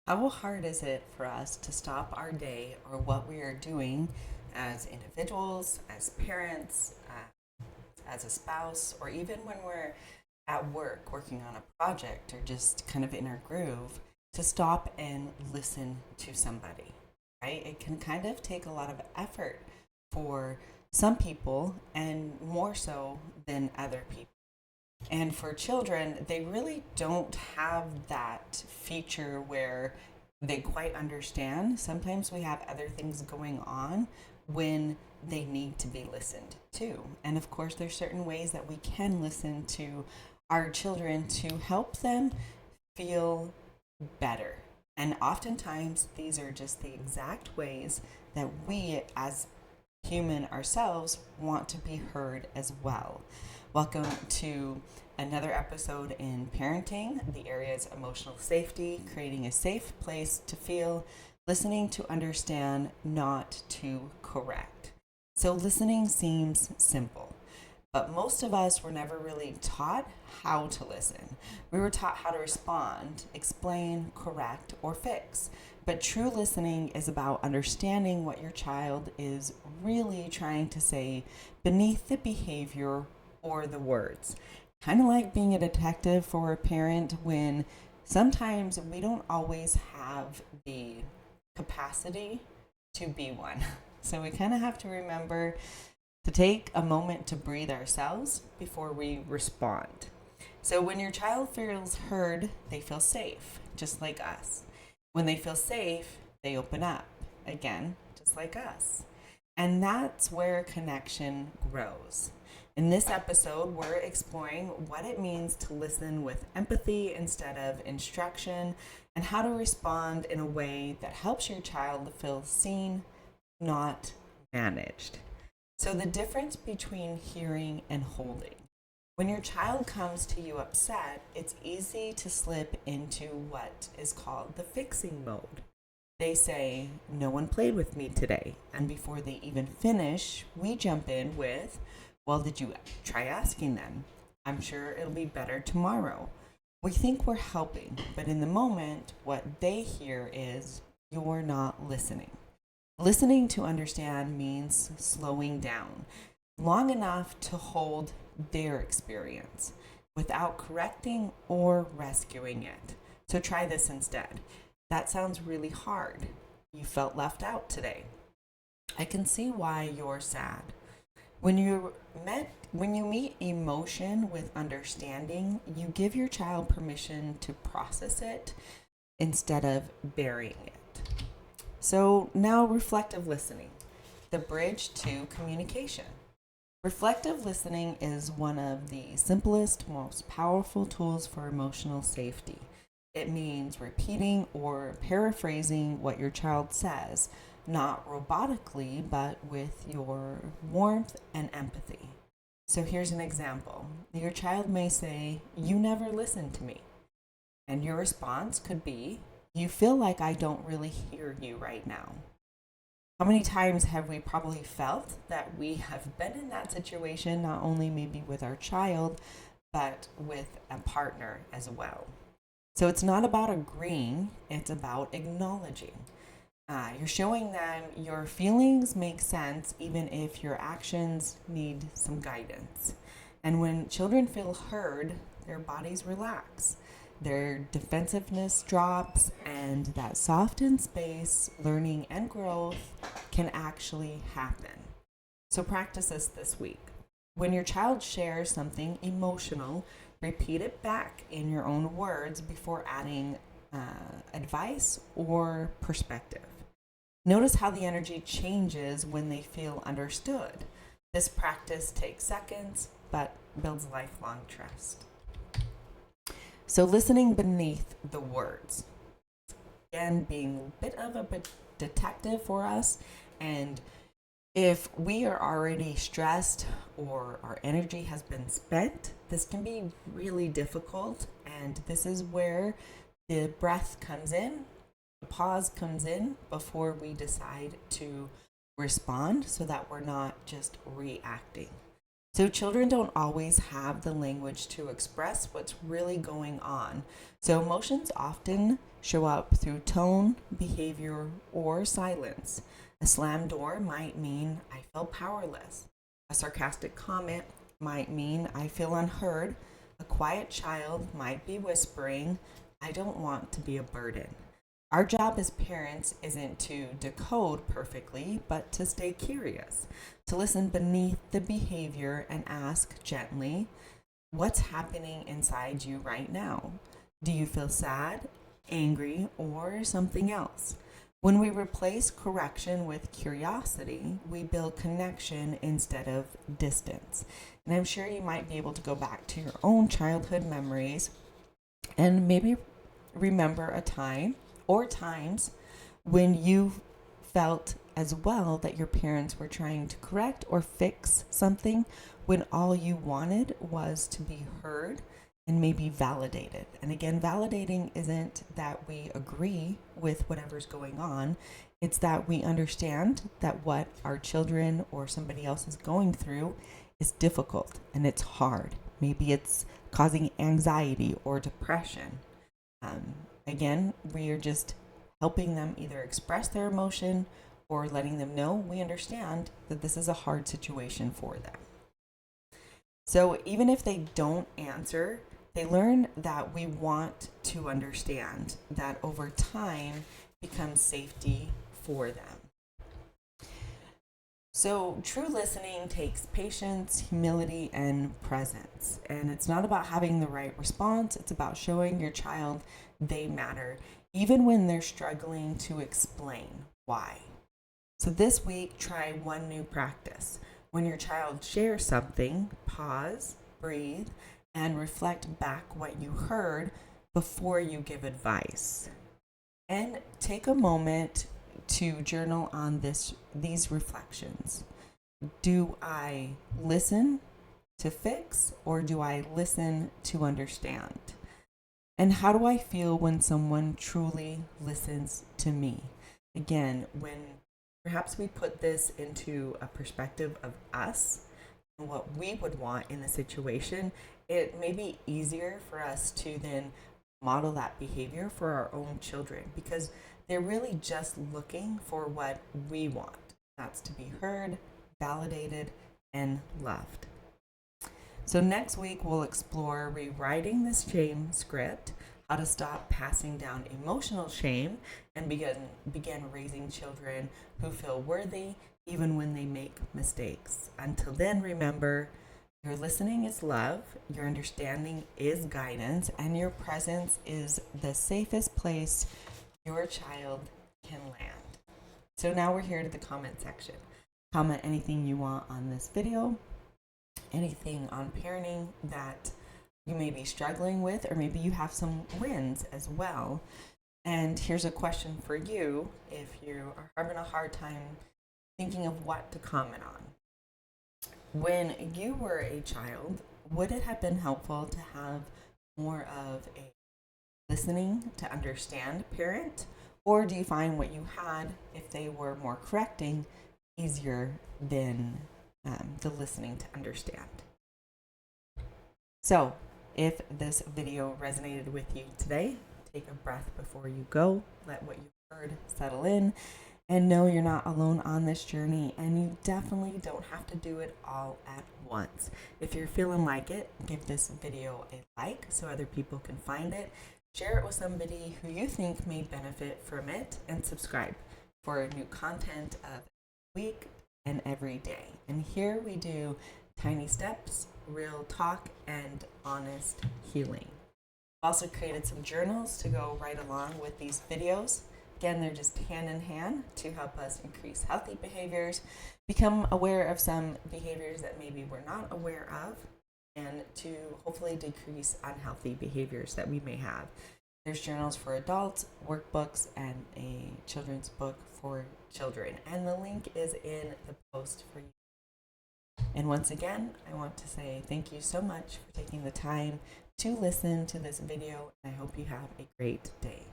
How hard is it for us to stop our day or what we are doing as individuals, as parents, as a spouse, or even when we're at work working on a project or just kind of in our groove, to stop and listen to somebody, right? It can kind of take a lot of effort for some people and more so than other people. And for children, they really don't have that feature where they quite understand. Sometimes we have other things going on when they need to be listened to. And of course, there's certain ways that we can listen to our children to help them feel better. And oftentimes, these are just the exact ways that we, as human ourselves, want to be heard as well. Welcome to another episode in parenting, the areas emotional safety, creating a safe place to feel, listening to understand, not to correct. So, listening seems simple, but most of us were never really taught how to listen. We were taught how to respond, explain, correct, or fix. But true listening is about understanding what your child is really trying to say beneath the behavior or the words. Kind of like being a detective for a parent when sometimes we don't always have the capacity to be one. So we kind of have to remember to take a moment to breathe ourselves before we respond. So when your child feels heard, they feel safe, just like us. When they feel safe, they open up, again, just like us. And that's where connection grows. In this episode, we're exploring what it means to listen with empathy instead of instruction and how to respond in a way that helps your child feel seen, not managed. So, the difference between hearing and holding. When your child comes to you upset, it's easy to slip into what is called the fixing mode. They say, "No one played with me today." And before they even finish, we jump in with, "Well, did you try asking them? I'm sure it'll be better tomorrow." We think we're helping, but in the moment, what they hear is, "You're not listening." Listening to understand means slowing down long enough to hold their experience without correcting or rescuing it. So try this instead. "That sounds really hard. You felt left out today. I can see why you're sad." When you meet emotion with understanding, you give your child permission to process it instead of burying it. So now reflective listening, the bridge to communication. Reflective listening is one of the simplest, most powerful tools for emotional safety. It means repeating or paraphrasing what your child says, not robotically, but with your warmth and empathy. So here's an example. Your child may say, "You never listen to me." And your response could be, "You feel like I don't really hear you right now." How many times have we probably felt that we have been in that situation, not only maybe with our child, but with a partner as well? So it's not about agreeing, it's about acknowledging. You're showing them your feelings make sense even if your actions need some guidance. And when children feel heard, their bodies relax, their defensiveness drops, and that softened space, learning, and growth can actually happen. So practice this week. When your child shares something emotional, repeat it back in your own words before adding advice or perspective. Notice how the energy changes when they feel understood. This practice takes seconds, but builds lifelong trust. So, listening beneath the words. Again, being a bit of a detective for us. And if we are already stressed or our energy has been spent, this can be really difficult. And this is where the breath comes in, the pause comes in before we decide to respond so that we're not just reacting. So children don't always have the language to express what's really going on. So emotions often show up through tone, behavior, or silence. A slammed door might mean I feel powerless. A sarcastic comment might mean I feel unheard. A quiet child might be whispering, I don't want to be a burden. Our job as parents isn't to decode perfectly, but to stay curious, to listen beneath the behavior and ask gently, what's happening inside you right now? Do you feel sad, angry, or something else? When we replace correction with curiosity, we build connection instead of distance. And I'm sure you might be able to go back to your own childhood memories and maybe remember a time or times when you felt as well that your parents were trying to correct or fix something when all you wanted was to be heard and maybe validated. And again, validating isn't that we agree with whatever's going on, it's that we understand that what our children or somebody else is going through is difficult and it's hard. Maybe it's causing anxiety or depression. Again, we are just helping them either express their emotion or letting them know we understand that this is a hard situation for them. So even if they don't answer, they learn that we want to understand that over time becomes safety for them. So true listening takes patience, humility, and presence. And it's not about having the right response, it's about showing your child they matter, even when they're struggling to explain why. So this week, try one new practice. When your child shares something, pause, breathe, and reflect back what you heard before you give advice. And take a moment to journal on these reflections. Do I listen to fix or do I listen to understand? And how do I feel when someone truly listens to me? Again, when perhaps we put this into a perspective of us and what we would want in the situation, it may be easier for us to then model that behavior for our own children because they're really just looking for what we want. That's to be heard, validated, and loved. So next week, we'll explore rewriting this shame script, how to stop passing down emotional shame, and begin raising children who feel worthy even when they make mistakes. Until then, remember, your listening is love, your understanding is guidance, and your presence is the safest place your child can land. So now we're here to the comment section. Comment anything you want on this video, anything on parenting that you may be struggling with, or maybe you have some wins as well. And here's a question for you if you are having a hard time thinking of what to comment on. When you were a child, would it have been helpful to have more of a listening to understand parent? Or do you find what you had, if they were more correcting, easier than the listening to understand? So if this video resonated with you today, take a breath before you go, let what you heard settle in, and know you're not alone on this journey, and you definitely don't have to do it all at once. If you're feeling like it, give this video a like so other people can find it. Share it with somebody who you think may benefit from it, and subscribe for new content of week and every day. And here we do tiny steps, real talk, and honest healing. I've also created some journals to go right along with these videos. Again, they're just hand in hand to help us increase healthy behaviors, become aware of some behaviors that maybe we're not aware of, and to hopefully decrease unhealthy behaviors that we may have. There's journals for adults, workbooks, and a children's book for children. And the link is in the post for you. And once again, I want to say thank you so much for taking the time to listen to this video. I hope you have a great day.